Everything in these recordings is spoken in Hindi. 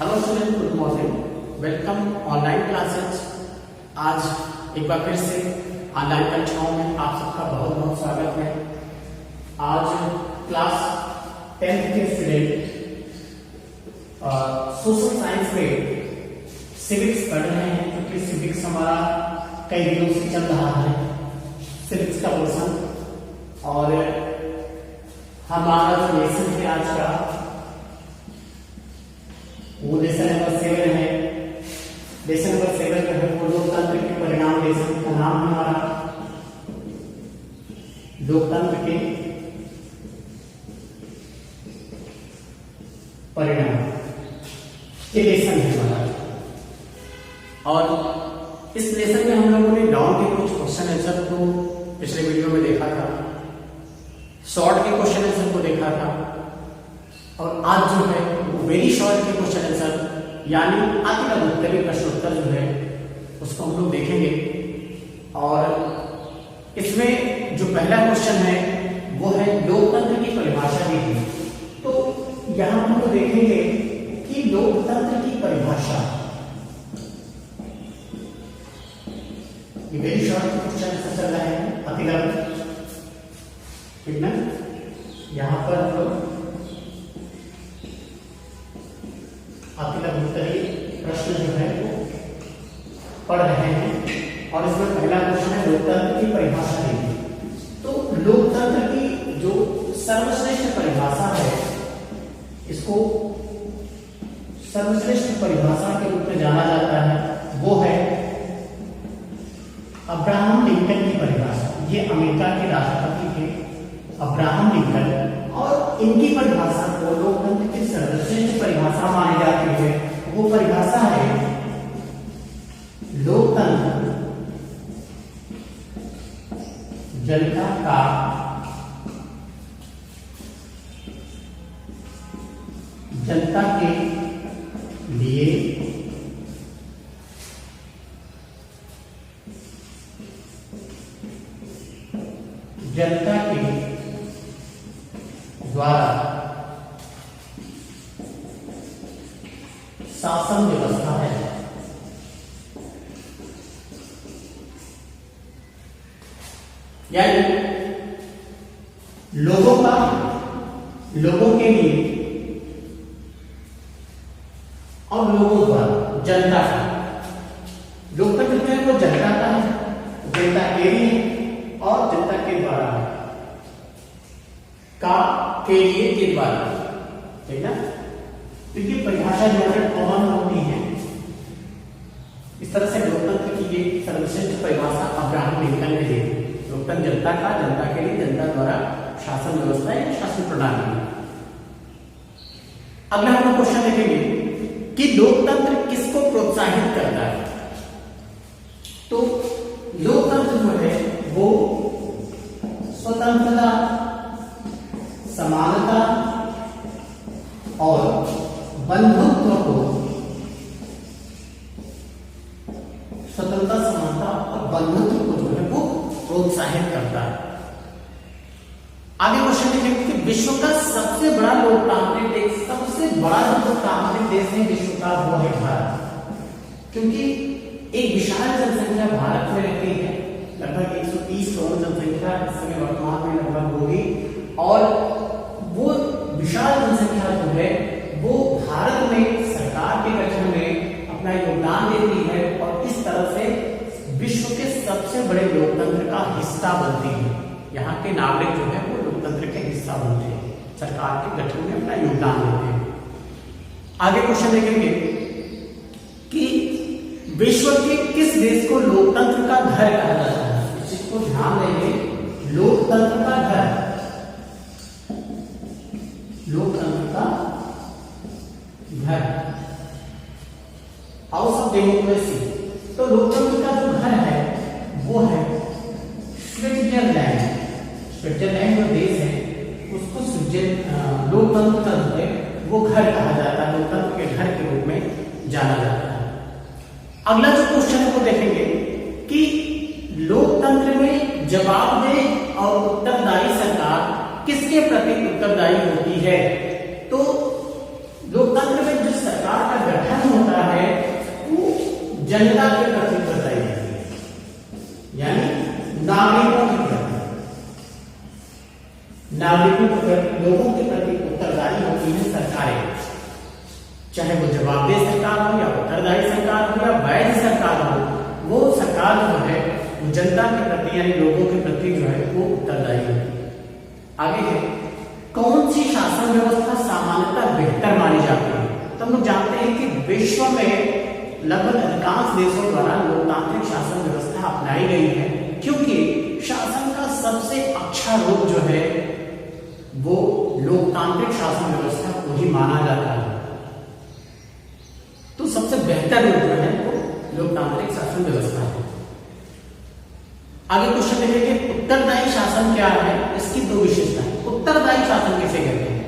Hello student, good morning. Welcome online classes. आज एक बार फिर से ऑनलाइन कक्षाओं में आप सबका बहुत बहुत स्वागत है। आज क्लास 10th के स्टूडेंट सोशल साइंस में सिविक्स पढ़ रहे हैं, क्योंकि सिविक्स हमारा कई दिनों से चल रहा है, सिविक्स का पोर्शन। और हमारा जो लेसन है आज का, वो लेसन नंबर 7 है। लेसन नंबर 7 जो है वो लोकतंत्र के परिणाम। लेसन का नाम है हमारा लोकतंत्र के परिणाम। ये लेसन है हमारा। और इस लेसन में हम लोगों ने डाउन के कुछ क्वेश्चन आंसर को पिछले वीडियो में देखा था, शॉर्ट के क्वेश्चन आंसर को देखा था, और आज जो है वेरी शॉर्ट के क्वेश्चन आंसर यानी अति लघु उत्तरीय प्रश्नोत्तर जो है उसको हम लोग देखेंगे। और इसमें जो पहला क्वेश्चन है वो है लोकतंत्र की परिभाषा दी गई। तो यहां हम लोग देखेंगे कि लोकतंत्र की परिभाषा, ये वेरी शॉर्ट क्वेश्चन आंसर चल रहा है, अति लघु, ठीक ना। यहां पर हम लोग उत्तरीय प्रश्न जो है वो पढ़ रहे हैं। और इसमें पहला क्वेश्चन है लोकतंत्र की परिभाषा दी। तो लोकतंत्र की जो सर्वश्रेष्ठ परिभाषा है, इसको सर्वश्रेष्ठ परिभाषा के रूप में जाना जाता है, वो है अब्राहम लिंकन की परिभाषा। ये अमेरिका के राष्ट्रपति थे अब्राहम लिंकन, और इनकी परिभाषा को लोकतंत्र की सर्वश्रेष्ठ परिभाषा मानी जाती है। वो परिभाषा है लोकतंत्र जनता का जनता के लिए जनता के द्वारा शासन व्यवस्था है। यानी लोगों के लिए और लोगों द्वारा, जनता का। लोकतंत्र जो है वो जनता का है, जनता के लिए और जनता के द्वारा के लिए के द्वारा, ठीक ना। तो ये परिभाषा जो है कॉमन होती है। इस तरह से लोकतंत्र की ये सर्वश्रेष्ठ परिभाषा अब्राहम लिंकन ने दी। लोकतंत्र जनता का, जनता के लिए, जनता द्वारा शासन व्यवस्था या शासन प्रणाली। अगला हम लोग क्वेश्चन देखेंगे कि लोकतंत्र किसको प्रोत्साहित करता है। तो लोकतंत्र जो है वो स्वतंत्रता, समानता और बंधुत्व को, स्वतंत्रता, समानता और बंधुत्व को जो है वो प्रोत्साहित करता है। आगे क्वेश्चन देखेंगे कि विश्व का सबसे बड़ा लोकतांत्रिक देश, सबसे बड़ा लोकतांत्रिक देश है विश्व का, वो है भारत। क्योंकि एक विशाल जनसंख्या भारत में रहती है, लगभग 130 करोड़ जनसंख्या इस समय वर्तमान में लगभग होगी। और वो विशाल जनसंख्या जो है वो भारत में सरकार के गठन में अपना योगदान देती है, और इस तरह से विश्व के सबसे बड़े लोकतंत्र का हिस्सा बनती है। यहाँ के नागरिक जो है वो लोकतंत्र के हिस्सा बनते हैं, सरकार के गठन में अपना योगदान देते हैं। आगे क्वेश्चन देखेंगे कि विश्व के किस देश को लोकतंत्र का घर कहा जाता है। इस चीज को ध्यान देंगे, लोकतंत्र का घर, लोकतंत्र का घर, हाउस ऑफ डेमोक्रेसी। तो लोकतंत्र का जो घर है वो है स्विट्जरलैंड। स्विट्जरलैंड जो देश है उसको लोकतंत्र का जो है वो घर कहा जाता है, लोकतंत्र के घर के रूप में जाना जाता है। अगला जो क्वेश्चन है वो देखेंगे कि लोकतंत्र में जवाबदेह और उत्तरदायी सरकार किसके प्रति उत्तरदायी होती है। तो लोकतंत्र में जिस सरकार का जनता के प्रति बताई जाती है, यानी नागरिकों के प्रति, नागरिकों के प्रति, लोगों के प्रति उत्तरदायी होती है सरकारें, चाहे वो जवाबदेह सरकार हो या उत्तरदायी सरकार हो या वैध सरकार हो, वो सरकार जो है वो जनता के प्रति यानी लोगों के प्रति जो है वो उत्तरदायी होती है। आगे है, कौन सी शासन व्यवस्था सामान्यतः बेहतर मानी जाती है? तो हम लोग जानते हैं कि विश्व में लगभग अधिकांश देशों द्वारा लोकतांत्रिक शासन व्यवस्था अपनाई गई है, क्योंकि शासन का सबसे अच्छा रूप जो है वो लोकतांत्रिक शासन व्यवस्था को ही माना जाता है। तो सबसे बेहतर रूप जो है वो लोकतांत्रिक शासन व्यवस्था है। आगे क्वेश्चन देखेंगे, उत्तरदायी शासन क्या है? इसकी दो विशेषताएं। उत्तरदायी शासन किसे कहते हैं?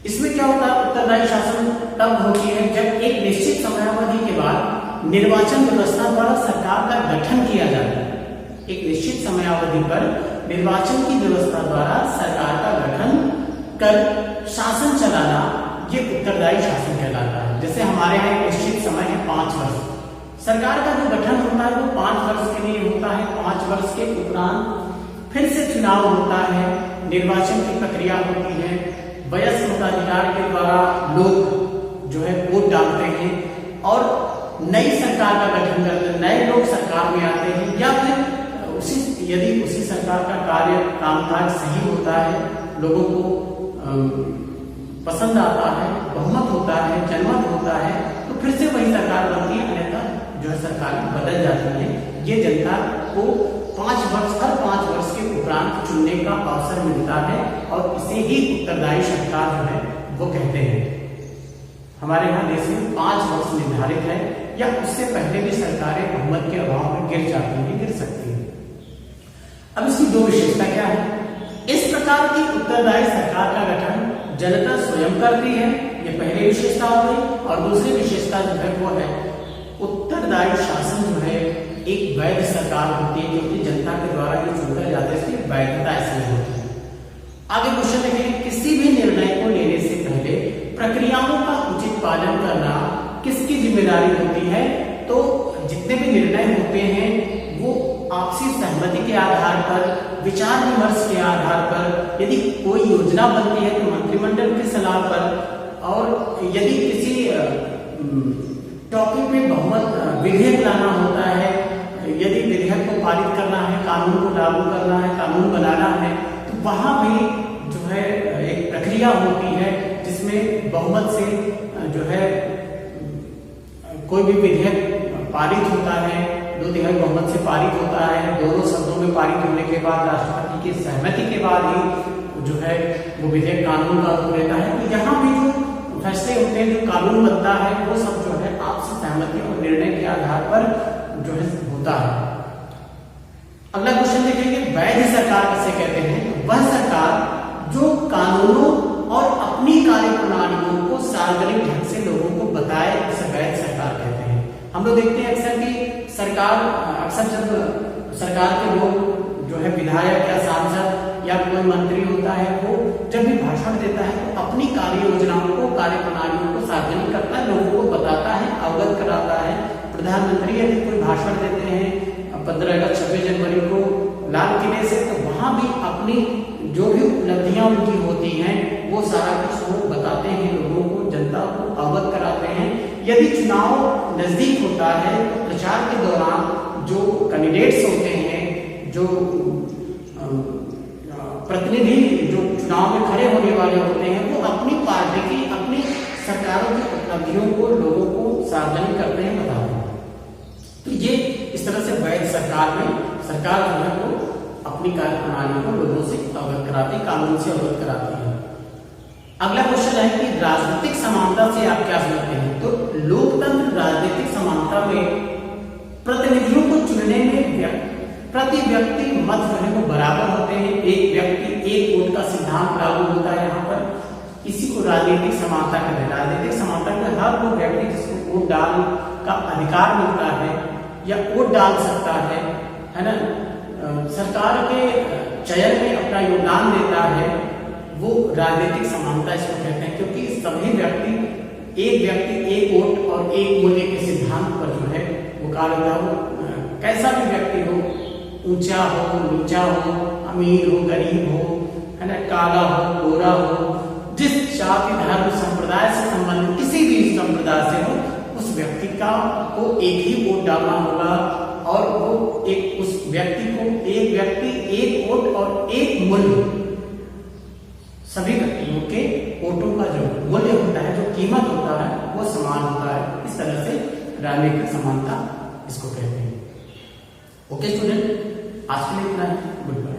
इसमें क्या होता है? उत्तरदायी शासन तब होती है जब एक निश्चित समयावधि के बाद निर्वाचन व्यवस्था द्वारा सरकार का गठन किया जाता है। एक निश्चित समयावधि पर निर्वाचन की व्यवस्था द्वारा सरकार का गठन कर शासन चलाना, ये उत्तरदायी शासन कहलाता है। जैसे हमारे यहाँ एक निश्चित समय है 5 वर्ष, सरकार का जो गठन होता है वो 5 वर्ष के लिए होता है। 5 वर्ष के उपरांत फिर से चुनाव होता है, निर्वाचन की प्रक्रिया होती है, वयस्क मताधिकार के द्वारा लोग जो है वोट डालते हैं और नई सरकार का गठन करते हैं, नए लोग सरकार में आते हैं, या फिर यदि उसी सरकार का कार्य कामकाज सही होता है, लोगों को पसंद आता है, बहुमत होता है, जनमत होता है, तो फिर से वही सरकार बनती है, अन्यथा जो है सरकार बदल जाती है। ये जनता को 5 वर्ष हर 5 वर्ष के उपरांत चुनने का अवसर मिलता है और इसे ही उत्तरदायी सरकार जो है वो कहते हैं। हमारे यहाँ देश में 5 वर्ष निर्धारित है, या उससे पहले भी सरकारें बहुमत के अभाव में गिर जाती हैं, गिर सकती हैं। अब इसकी दो विशेषता क्या है? इस प्रकार की उत्तरदायी सरकार का गठन जनता स्वयं करती है, ये पहली विशेषता हो गई। और दूसरी विशेषता जो है वो है उत्तरदायी शासन जो है एक वैध सरकार होती है, क्योंकि जनता के द्वारा ये चुना जाता है, इसकी वैधता ऐसी होती है। आगे क्वेश्चन देखेंगे, किसी भी निर्णय को लेने से पहले प्रक्रियाओं का उचित पालन करना किसकी जिम्मेदारी होती है? तो जितने भी निर्णय होते हैं वो आपसी सहमति के आधार पर, विचार विमर्श के आधार पर, यदि कोई योजना बनती है तो मंत्रिमंडल की सलाह पर, और यदि किसी टॉपिक में बहुमत विधेयक लाना होता है, यदि विधेयक को पारित करना है, कानून को लागू करना है, कानून बनाना है, तो वहां भी जो है एक प्रक्रिया होती है जिसमें बहुमत से जो है कोई भी विधेयक पारित होता है, 2/3 बहुमत से पारित होता है। दोनों शब्दों में पारित होने के बाद राष्ट्रपति की सहमति के बाद ही जो है वो विधेयक कानून का रूप लेता है। तो यहाँ भी जो फैसले होते हैं, जो कानून बनता है, वो सब जो है आपसी सहमति और निर्णय के आधार पर जो है होता है। अगला क्वेश्चन देखेंगे, वैध सरकार किसे कहते हैं? वह सरकार जो कानूनों और अपनी कार्य प्रणालियों को सार्वजनिक ढंग से लोगों को बताए, उसे वैध सरकार कहते हैं। हम लोग देखते हैं अक्सर कि सरकार अक्सर जब सरकार के लोग जो है विधायक या सांसद या कोई मंत्री होता है, वो जब भी भाषण देता है तो अपनी कार्य योजनाओं को, कार्य प्रणालियों को सार्वजनिक करता है, लोगों को बताता है, अवगत कराता है। प्रधानमंत्री यदि कोई भाषण देते हैं 15 अगस्त 26 जनवरी को लाल किले से, तो वहां भी अपनी जो भी उपलब्धियां उनकी होती हैं वो सारा कुछ वो बताते हैं, लोगों को, जनता को अवगत कराते हैं। यदि चुनाव नजदीक होता है तो प्रचार के दौरान जो कैंडिडेट्स होते हैं, जो प्रतिनिधि जो चुनाव में खड़े होने वाले होते हैं, वो अपनी पार्टी की, अपनी सरकारों की उपलब्धियों को लोगों को सार्वजनिक करते हैं, बताते हैं। तो ये इस तरह से वैध सरकार में सरकार जो है वो अपनी कार्य प्रणाली को लोगों से अवगत कराती है, कानून से अवगत कराती है। अगला क्वेश्चन है कि राजनीतिक समानता से आप क्या समझते हैं? तो लोकतंत्र राजनीतिक समानता में प्रतिनिधियों को चुनने में प्रति व्यक्ति मत जो है वो बराबर होते हैं, एक व्यक्ति एक वोट का सिद्धांत लागू होता है यहाँ पर। इसी को राजनीतिक समानता कहते हैं। राजनीतिक समानता में हर वो व्यक्ति जिसको वोट डाल का अधिकार मिलता है या वोट डाल सकता है ना, सरकार के चयन में अपना योगदान देता है, वो राजनीतिक समानता इसको कहते हैं। क्योंकि सभी व्यक्ति एक वोट और एक मूल्य के सिद्धांत पर जो है वो सवाल होता है वो कैसा भी व्यक्ति हो, ऊंचा हो नीचा हो, अमीर हो गरीब हो, है ना, काला हो गोरा हो, जिस जाति धर्म संप्रदाय से संबंधित किसी भी संप्रदाय से हो, उस व्यक्ति को एक ही वोट डालना होगा और वो एक उस व्यक्ति को एक वोट और एक मूल्य, सभी व्यक्तियों के वोटों का जो मूल्य होता है, जो कीमत होता है, वो समान होता है। इस तरह से राजनीतिक समानता इसको कहते हैं। ओके स्टूडेंट, आज के लिए इतना है। Good bye.